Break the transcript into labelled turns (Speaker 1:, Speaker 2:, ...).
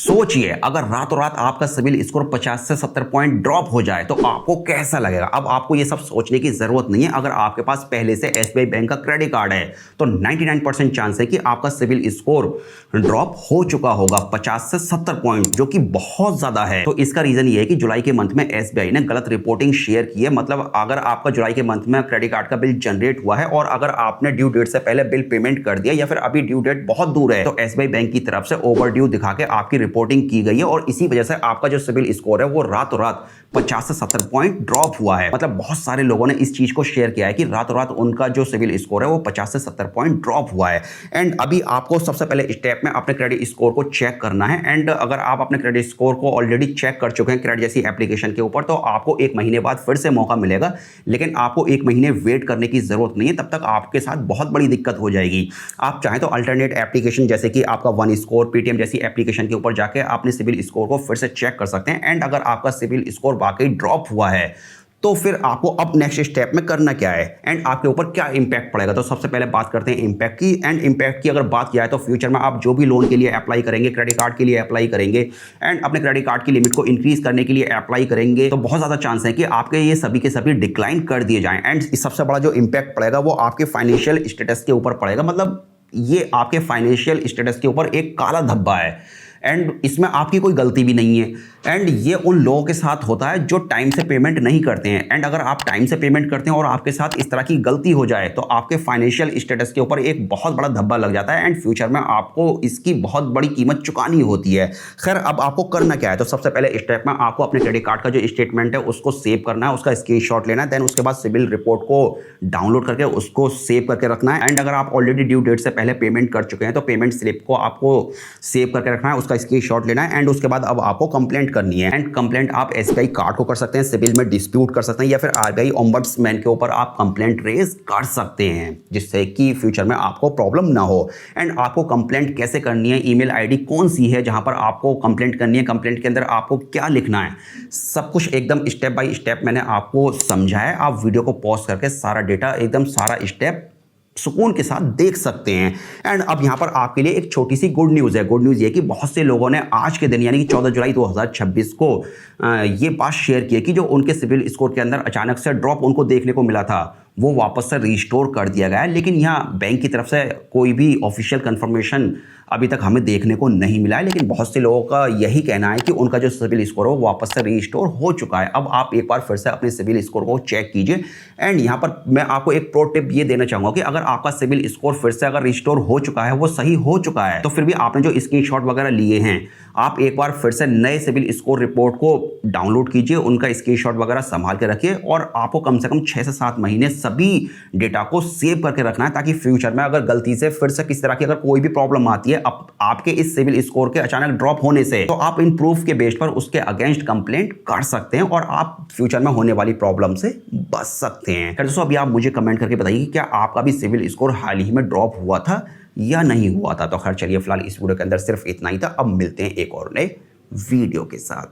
Speaker 1: सोचिए अगर रातों रात आपका सिविल स्कोर 50 से 70 पॉइंट ड्रॉप हो जाए तो आपको कैसा लगेगा। अब आपको ये सब सोचने की जरूरत नहीं है। अगर आपके पास पहले से एसबीआई बैंक का क्रेडिट कार्ड है तो 99% चांस है कि आपका सिविल स्कोर ड्रॉप हो चुका होगा 50 से 70 पॉइंट, जो कि बहुत ज्यादा है। तो इसका रीजन ये है कि जुलाई के मंथ में एसबीआई ने गलत रिपोर्टिंग शेयर की है। मतलब अगर आपका जुलाई के मंथ में क्रेडिट कार्ड का बिल जनरेट हुआ है और अगर आपने ड्यू डेट से पहले बिल पेमेंट कर दिया या फिर अभी ड्यू डेट बहुत दूर है तो एसबीआई बैंक की तरफ से ओवर ड्यू दिखा के आपकी रिपोर्टिंग की गई है और इसी वजह से आपका जो सिविल स्कोर है वो रातों रात 50 से 70 पॉइंट ड्रॉप हुआ है। मतलब बहुत सारे लोगों ने इस चीज को शेयर किया है कि रातों रात उनका जो सिविल स्कोर है वो 50 से 70 पॉइंट ड्रॉप हुआ है। एंड अभी आपको सबसे पहले स्टेप में अपने क्रेडिट स्कोर को चेक करना है। एंड अगर आप अपने क्रेडिट स्कोर को ऑलरेडी चेक कर चुके हैं क्रेडिट जैसी एप्लीकेशन के ऊपर तो आपको 1 महीने बाद फिर से मौका मिलेगा, लेकिन आपको 1 महीने वेट करने की जरूरत नहीं है। तब तक आपके साथ बहुत बड़ी दिक्कत हो जाएगी। आप चाहें तो अल्टरनेट एप्लीकेशन जैसे कि आपका वन स्कोर, पेटीएम जैसी एप्लीकेशन के ऊपर जाके अपने सिविल स्कोर को फिर से चेक कर सकते हैं। एंड अगर आपका सिविल स्कोर वाकई ड्रॉप हुआ है तो फिर आपको अब नेक्स्ट स्टेप में करना क्या है एंड आपके ऊपर क्या इंपैक्ट पड़ेगा। तो सबसे पहले बात करते हैं इंपैक्ट की। एंड इंपैक्ट की अगर बात किया है तो फ्यूचर में आप जो भी लोन के लिए अप्लाई करेंगे, क्रेडिट कार्ड के लिए अप्लाई करेंगे एंड अपने क्रेडिट कार्ड की लिमिट को इंक्रीज करने के लिए अप्लाई करेंगे तो बहुत ज़्यादा चांस है कि आपके ये सभी के सभी डिक्लाइन कर दिए जाएं। एंड सबसे बड़ा जो इंपैक्ट पड़ेगा वो आपके फाइनेंशियल स्टेटस के ऊपर पड़ेगा। मतलब ये आपके फाइनेंशियल स्टेटस के ऊपर एक काला धब्बा है एंड इसमें आपकी कोई गलती भी नहीं है। एंड ये उन लोगों के साथ होता है जो टाइम से पेमेंट नहीं करते हैं। एंड अगर आप टाइम से पेमेंट करते हैं और आपके साथ इस तरह की गलती हो जाए तो आपके फाइनेंशियल स्टेटस के ऊपर एक बहुत बड़ा धब्बा लग जाता है एंड फ्यूचर में आपको इसकी बहुत बड़ी कीमत चुकानी होती है। खैर, अब आपको करना क्या है तो सबसे पहले स्टेप में आपको अपने क्रेडिट कार्ड का जो स्टेटमेंट है उसको सेव करना है, उसका स्क्रीनशॉट लेना है। देन उसके बाद सिविल रिपोर्ट को डाउनलोड करके उसको सेव करके रखना है। एंड अगर आप ऑलरेडी ड्यू डेट से पहले पेमेंट कर चुके हैं तो पेमेंट स्लिप को आपको सेव करके रखना है, उसका स्क्रीनशॉट लेना है। एंड उसके बाद अब आपको कंप्लेंट करनी है। एंड कंप्लेंट आप एसबीआई कार्ड को कर सकते हैं, सिविल में डिस्प्यूट कर सकते हैं या फिर आरबीआई ओम्बड्समैन के ऊपर आप कंप्लेंट रेज कर सकते हैं जिससे कि फ्यूचर में आपको प्रॉब्लम ना हो। एंड आपको कंप्लेंट कैसे करनी है, ईमेल आईडी कौन सी है जहां पर आपको कंप्लेंट करनी है, कंप्लेंट के अंदर आपको क्या लिखना है, सब कुछ एकदम स्टेप बाय स्टेप मैंने आपको समझाया। आप वीडियो को पॉज करके सारा डेटा एकदम सारा स्टेप सुकून के साथ देख सकते हैं। एंड अब यहां पर आपके लिए एक छोटी सी गुड न्यूज़ है। गुड न्यूज़ ये कि बहुत से लोगों ने आज के दिन यानी कि 14 जुलाई 2026 को ये बात शेयर की है कि जो उनके सिविल स्कोर के अंदर अचानक से ड्रॉप उनको देखने को मिला था वो वापस से रिस्टोर कर दिया गया है। लेकिन यहाँ बैंक की तरफ से कोई भी ऑफिशियल कंफर्मेशन अभी तक हमें देखने को नहीं मिला है। लेकिन बहुत से लोगों का यही कहना है कि उनका जो सिविल स्कोर है वो वापस से रिस्टोर हो चुका है। अब आप एक बार फिर से अपने सिविल स्कोर को चेक कीजिए। एंड यहाँ पर मैं आपको एक प्रो टिप ये देना चाहूँगा कि अगर आपका सिविल स्कोर फिर से अगर रिस्टोर हो चुका है, वो सही हो चुका है, तो फिर भी आपने जो स्क्रीनशॉट वगैरह लिए हैं आप एक बार फिर से नए सिविल स्कोर रिपोर्ट को डाउनलोड कीजिए, उनका स्क्रीनशॉट वगैरह संभाल के रखिए और आपको कम से कम 6 से 7 महीने सभी डेटा को सेव करके रखना है ताकि फ्यूचर में अगर गलती से फिर से किस तरह की अगर कोई भी प्रॉब्लम आती है आपके इस सिविल स्कोर के अचानक ड्रॉप होने से, तो आप इन प्रूफ के बेस पर उसके अगेंस्ट कंप्लेंट कर सकते हैं और आप फ्यूचर में होने वाली प्रॉब्लम से बच सकते हैं। दोस्तों अभी आप मुझे कमेंट करके बताइए कि क्या आपका भी सिविल स्कोर हाल ही में ड्रॉप हुआ था या नहीं हुआ था। तो खैर चलिए फिलहाल इस वीडियो के अंदर सिर्फ इतना ही था। अब मिलते हैं एक और नए वीडियो के साथ।